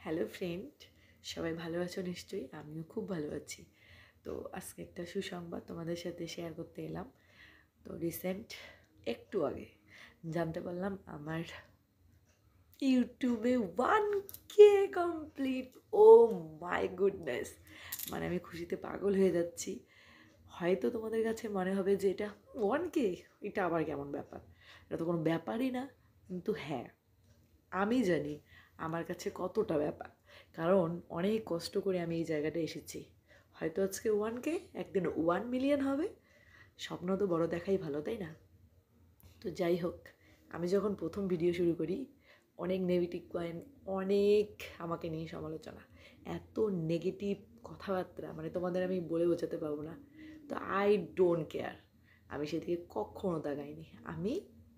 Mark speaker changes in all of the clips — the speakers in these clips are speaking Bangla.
Speaker 1: হ্যালো ফ্রেন্ড, সবাই ভালো আছো নিশ্চয়ই। আমিও খুব ভালো আছি। তো আজকে একটা সুসংবাদ তোমাদের সাথে শেয়ার করতে এলাম। তো রিসেন্ট একটু আগে জানতে পারলাম আমার ইউটিউবে 1K complete. O my goodness, মানে আমি খুশিতে পাগল হয়ে যাচ্ছি। হয়তো তোমাদের কাছে মনে হবে যে এটা 1K, এটা আবার কেমন ব্যাপার, এটা তো কোনো ব্যাপারই না। কিন্তু হ্যাঁ, আমি জানি আমার কাছে কতটা ব্যাপার, কারণ অনেক কষ্ট করে আমি এই জায়গাটা এসেছি। হয়তো আজকে 1K, একদিন 1 মিলিয়ন হবে। স্বপ্ন তো বড় দেখাই ভালো, তাই না? তো যাই হোক, আমি যখন প্রথম ভিডিও শুরু করি অনেক নেগেটিভ পয়েন্ট, অনেক আমাকে নিয়ে সমালোচনা, এত নেগেটিভ কথাবার্তা, মানে তোমাদের আমি বলে বোঝাতে পারবো না। তো আই ডোন্ট কেয়ার, আমি সেদিকে কখনো তাকাইনি। আমি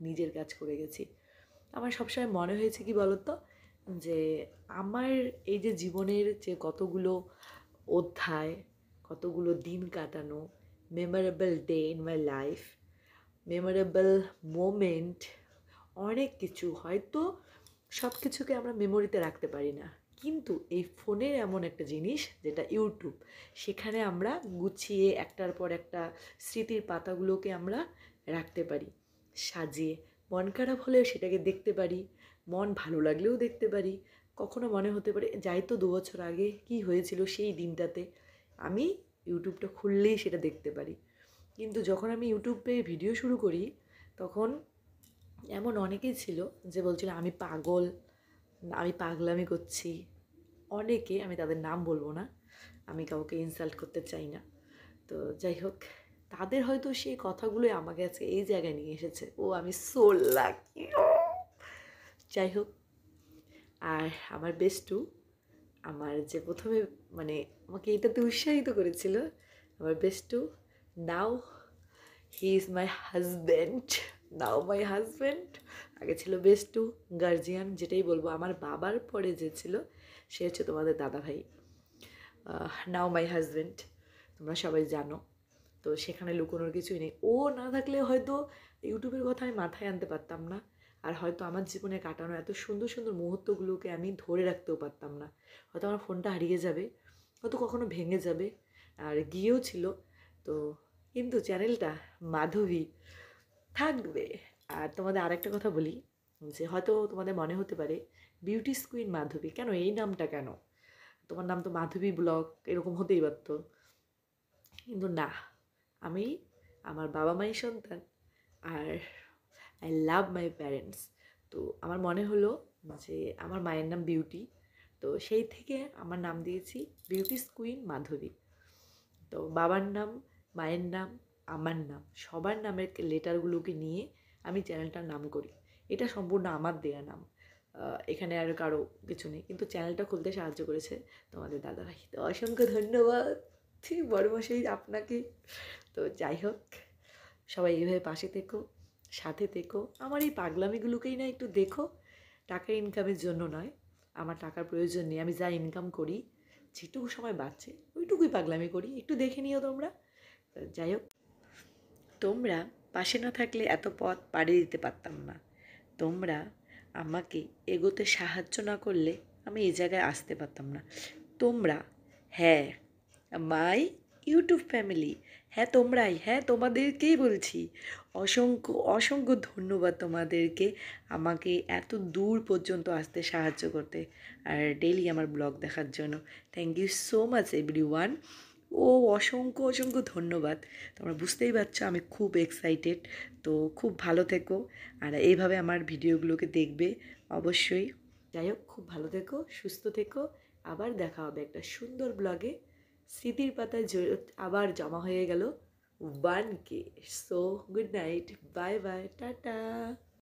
Speaker 1: নিজের কাজ করে গেছি। আমার সবসময় মনে হয়েছে কি বলতো, যে আমার এই যে জীবনের যে কতগুলো অধ্যায়, কতগুলো দিন কাটানো, memorable day in my life, memorable moment, অনেক কিছু, হয়তো সব কিছুকে আমরা মেমোরিতে রাখতে পারি না, কিন্তু এই ফোনের এমন একটা জিনিস যেটা ইউটিউব, সেখানে আমরা গুছিয়ে একটার পর একটা স্মৃতির পাতাগুলোকে আমরা রাখতে পারি সাজিয়ে। মন খারাপ হলেও সেটাকে দেখতে পারি, মন ভালো লাগলেও দেখতে পারি। কখনো মনে হতে পারে যাই তো 2 বছর আগে কি হয়েছিল সেই দিনটাতে, আমি ইউটিউবটা খুললেই সেটা দেখতে পারি। কিন্তু যখন আমি ইউটিউবে ভিডিও শুরু করি, তখন এমন অনেকেই ছিল যে বলছিল আমি পাগল, আমি পাগলামি করছি। অনেকে, আমি তাদের নাম বলবো না, আমি কাউকে ইনসাল্ট করতে চাই না। তো যাই হোক, তাদের হয়তো সেই কথাগুলোই আমাকে আজকে এই জায়গায় নিয়ে এসেছে। ও আমি সো লাকি। যাই হোক, আর আমার বেস্টু, আমার যে প্রথমে মানে আমাকে এটাতে উৎসাহিত করেছিল, আমার বেস্টু, now he is my husband. Now my husband. আগে ছিল বেস্টু, গার্জিয়ান, যেটাই বলবো। আমার বাবার পরে যে ছিল সে হচ্ছে তোমাদের দাদা ভাই। নাও মাই হাজব্যান্ড, তোমরা সবাই জানো। তো সেখানে লুকোনোর কিছুই নেই। ও না থাকলে হয়তো ইউটিউবের কথা আমি মাথায় আনতে পারতাম না, আর হয়তো আমার জীবনে কাটানো এত সুন্দর সুন্দর মুহূর্তগুলোকে আমি ধরে রাখতেও পারতাম না। হয়তো আমার ফোনটা হারিয়ে যাবে, হয়তো কখনো ভেঙে যাবে, আর গিয়েও ছিল। তো কিন্তু চ্যানেলটা মাধবী থাকবে। আর তোমাদের আরেকটা কথা বলি, যে হয়তো তোমাদের মনে হতে পারে বিউটি কুইন মাধবী, কেন এই নামটা, কেন তোমার নাম তো মাধবী ব্লগ, এরকম হতেই পারত। কিন্তু না, আমি আমার বাবা মায়ের সন্তান, আর আই লাভ মাই প্যারেন্টস। তো আমার মনে হলো যে আমার মায়ের নাম বিউটি, তো সেই থেকে আমার নাম দিয়েছি বিউটি কুইন মাধবী। তো বাবার নাম, মায়ের নাম, আমার নাম, সবার নামের লেটারগুলোকে নিয়ে আমি চ্যানেলটার নাম করি। এটা সম্পূর্ণ আমার দেয়া নাম, এখানে আর কারো কিছু নেই। কিন্তু চ্যানেলটা খুলতে সাহায্য করেছে তোমাদের দাদাভাই, তো অসংখ্য ধন্যবাদ বড়মশাই আপনাকে। তো যাই হোক, সবাই এইভাবে পাশে থেকো, সাথে থেকো। আমার এই পাগলামিগুলোকেই না একটু দেখো, টাকা ইনকামের জন্য নয়, আমার টাকার প্রয়োজন নেই। আমি যা ইনকাম করি, যেটুকু সময় বাঁচে ওইটুকুই পাগলামি করি, একটু দেখে নিও তোমরা। যাই হোক, তোমরা পাশে না থাকলে এত পথ পাড়ি দিতে পারতাম না। তোমরা আমাকে এগোতে সাহায্য না করলে আমি এই জায়গায় আসতে পারতাম না। তোমরা, হ্যাঁ, মাই ইউটিউব ফ্যামিলি, হ্যাঁ তোমরাই, হ্যাঁ তোমাদেরকেই বলছি। অসংখ্য অসংখ্য ধন্যবাদ তোমাদেরকে আমাকে এত দূর পর্যন্ত আসতে সাহায্য করতে, আর ডেইলি আমার ব্লগ দেখার জন্য। Thank you so much everyone. ও অসংখ্য অসংখ্য ধন্যবাদ। তোমরা বুঝতেই পারছো আমি খুব এক্সাইটেড। তো খুব ভালো থেকো, আর এইভাবে আমার ভিডিওগুলোকে দেখবে অবশ্যই। যাই হোক, খুব ভালো থেকো, সুস্থ থেকো। আবার দেখা হবে একটা সুন্দর ব্লগে। স্মৃতির পাতায় আবার জমা হয়ে গেল 1K। So good night, bye bye, tata.